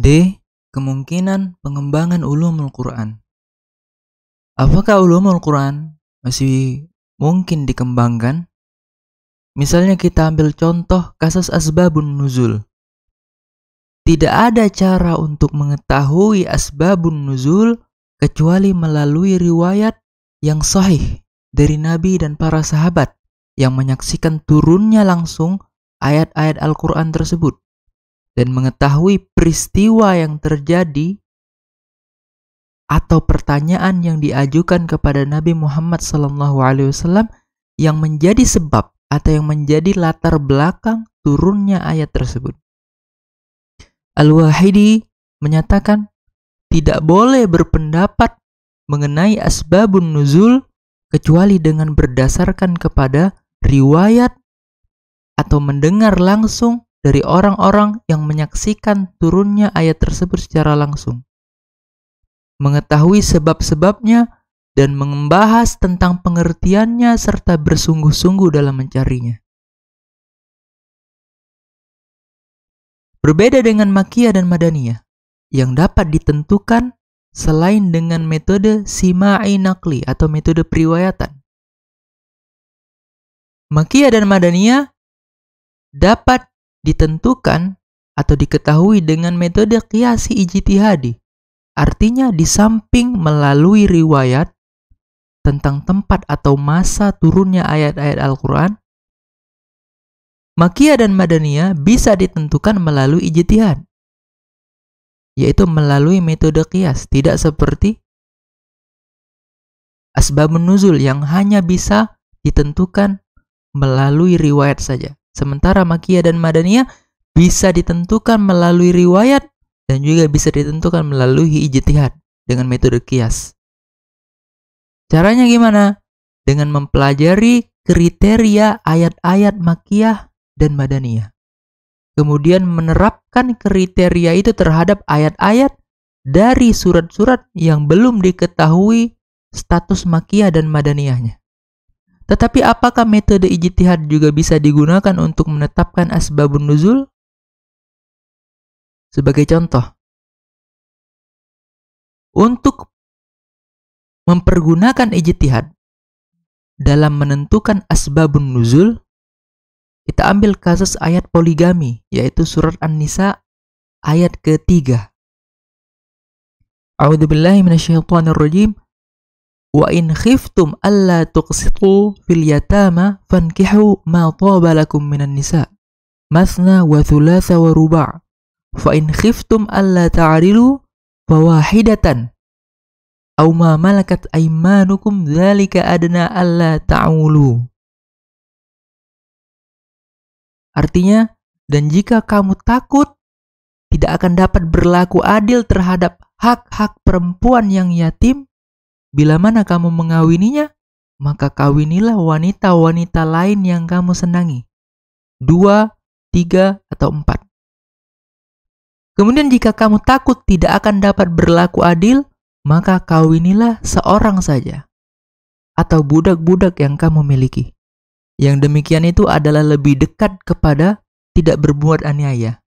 D. Kemungkinan pengembangan ulumul Quran. Apakah ulumul Quran masih mungkin dikembangkan? Misalnya kita ambil contoh kasus asbabun nuzul. Tidak ada cara untuk mengetahui asbabun nuzul kecuali melalui riwayat yang sahih dari Nabi dan para sahabat yang menyaksikan turunnya langsung ayat-ayat Al-Quran tersebut dan mengetahui peristiwa yang terjadi atau pertanyaan yang diajukan kepada Nabi Muhammad SAW yang menjadi sebab atau yang menjadi latar belakang turunnya ayat tersebut. Al-Wahidi menyatakan tidak boleh berpendapat mengenai asbabun nuzul kecuali dengan berdasarkan kepada riwayat atau mendengar langsung dari orang-orang yang menyaksikan turunnya ayat tersebut secara langsung, mengetahui sebab-sebabnya dan membahas tentang pengertiannya serta bersungguh-sungguh dalam mencarinya. Berbeda dengan Makkiyah dan Madaniyah yang dapat ditentukan selain dengan metode sima'i naqli atau metode periwayatan. Makkiyah dan Madaniyah dapat ditentukan atau diketahui dengan metode qiyasi ijtihadi. Artinya di samping melalui riwayat tentang tempat atau masa turunnya ayat-ayat Al-Quran, Makkiyah dan Madaniyah bisa ditentukan melalui ijtihad, yaitu melalui metode qiyas, tidak seperti asbabun nuzul yang hanya bisa ditentukan melalui riwayat saja. Sementara Makkiyah dan Madaniyah bisa ditentukan melalui riwayat dan juga bisa ditentukan melalui ijtihad dengan metode qiyas. Caranya gimana? Dengan mempelajari kriteria ayat-ayat Makkiyah dan Madaniyah. Kemudian menerapkan kriteria itu terhadap ayat-ayat dari surat-surat yang belum diketahui status Makkiyah dan Madaniyahnya. Tetapi apakah metode ijtihad juga bisa digunakan untuk menetapkan asbabun nuzul? Sebagai contoh, untuk mempergunakan ijtihad dalam menentukan asbabun nuzul, kita ambil kasus ayat poligami, yaitu surat An-Nisa ayat ke-3. A'udzubillahi minasyaitonirrajim. Wa in khiftum alla tuqsitu fil yatama fankihu ma taba lakum minan nisa mathna wa thulatha wa ruba' fa in khiftum alla ta'dilu fawahidatan aw ma malakat aymanukum dzalika adna alla ta'ulu. Artinya, dan jika kamu takut tidak akan dapat berlaku adil terhadap hak-hak perempuan yang yatim, bila mana kamu mengawininya, maka kawinilah wanita-wanita lain yang kamu senangi. 2, 3, atau 4. Kemudian jika kamu takut tidak akan dapat berlaku adil, maka kawinilah seorang saja atau budak-budak yang kamu miliki. Yang demikian itu adalah lebih dekat kepada tidak berbuat aniaya.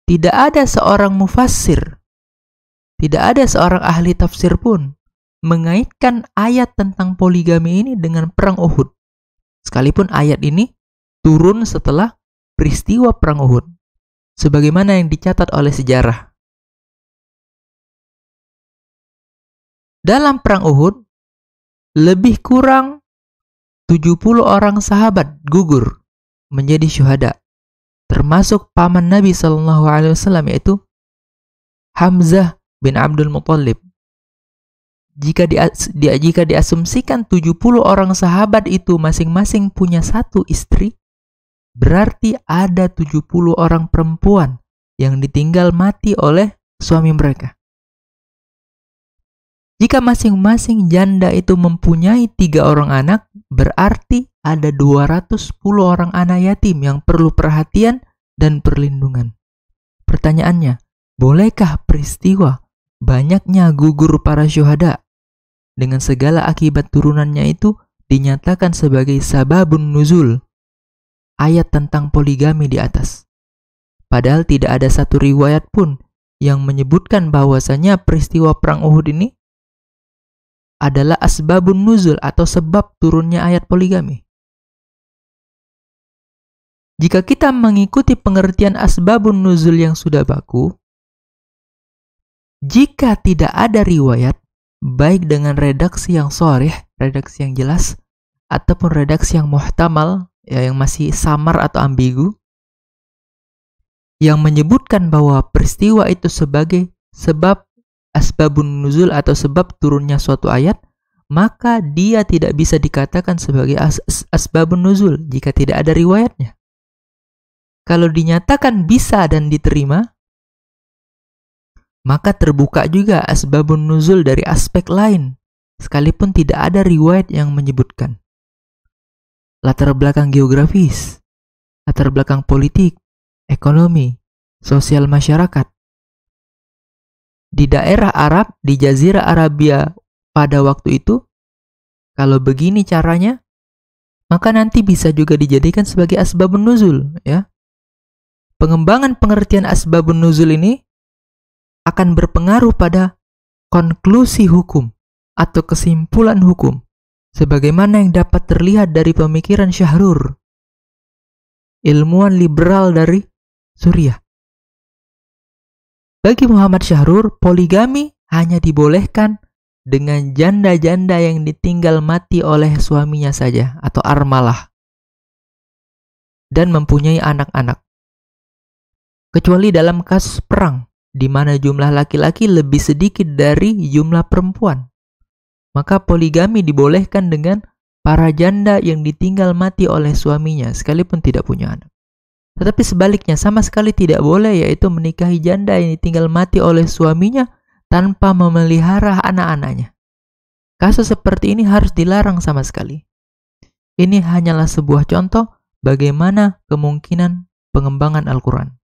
Tidak ada seorang mufassir, tidak ada seorang ahli tafsir pun mengaitkan ayat tentang poligami ini dengan perang Uhud. Sekalipun ayat ini turun setelah peristiwa perang Uhud, sebagaimana yang dicatat oleh sejarah. Dalam perang Uhud, lebih kurang 70 orang sahabat gugur menjadi syuhada, termasuk paman Nabi SAW, yaitu Hamzah bin Abdul Muttalib. Jika diasumsikan 70 orang sahabat itu masing-masing punya satu istri, berarti ada 70 orang perempuan yang ditinggal mati oleh suami mereka. Jika masing-masing janda itu mempunyai 3 orang anak, berarti ada 210 orang anak yatim yang perlu perhatian dan perlindungan. Pertanyaannya, bolehkah peristiwa banyaknya gugur para syuhada dengan segala akibat turunannya itu dinyatakan sebagai sababun nuzul ayat tentang poligami di atas? Padahal tidak ada satu riwayat pun yang menyebutkan bahwasanya peristiwa perang Uhud ini adalah asbabun nuzul atau sebab turunnya ayat poligami. Jika kita mengikuti pengertian asbabun nuzul yang sudah baku, jika tidak ada riwayat, baik dengan redaksi yang sharih, redaksi yang jelas, ataupun redaksi yang muhtamal, yang masih samar atau ambigu, yang menyebutkan bahwa peristiwa itu sebagai sebab asbabun nuzul atau sebab turunnya suatu ayat, maka dia tidak bisa dikatakan sebagai asbabun nuzul jika tidak ada riwayatnya. Kalau dinyatakan bisa dan diterima, maka terbuka juga asbabun nuzul dari aspek lain, sekalipun tidak ada riwayat yang menyebutkan. Latar belakang geografis, latar belakang politik, ekonomi, sosial masyarakat. Di daerah Arab, di Jazirah Arabia pada waktu itu, kalau begini caranya, maka nanti bisa juga dijadikan sebagai asbabun nuzul, ya. Pengembangan pengertian asbabun nuzul ini akan berpengaruh pada konklusi hukum atau kesimpulan hukum, sebagaimana yang dapat terlihat dari pemikiran Syahrur, ilmuwan liberal dari Suriah. Bagi Muhammad Syahrur, poligami hanya dibolehkan dengan janda-janda yang ditinggal mati oleh suaminya saja atau armalah dan mempunyai anak-anak. Kecuali dalam kasus perang, di mana jumlah laki-laki lebih sedikit dari jumlah perempuan. Maka poligami dibolehkan dengan para janda yang ditinggal mati oleh suaminya, sekalipun tidak punya anak. Tetapi sebaliknya, sama sekali tidak boleh, yaitu menikahi janda yang ditinggal mati oleh suaminya tanpa memelihara anak-anaknya. Kasus seperti ini harus dilarang sama sekali. Ini hanyalah sebuah contoh bagaimana kemungkinan pengembangan Al-Quran.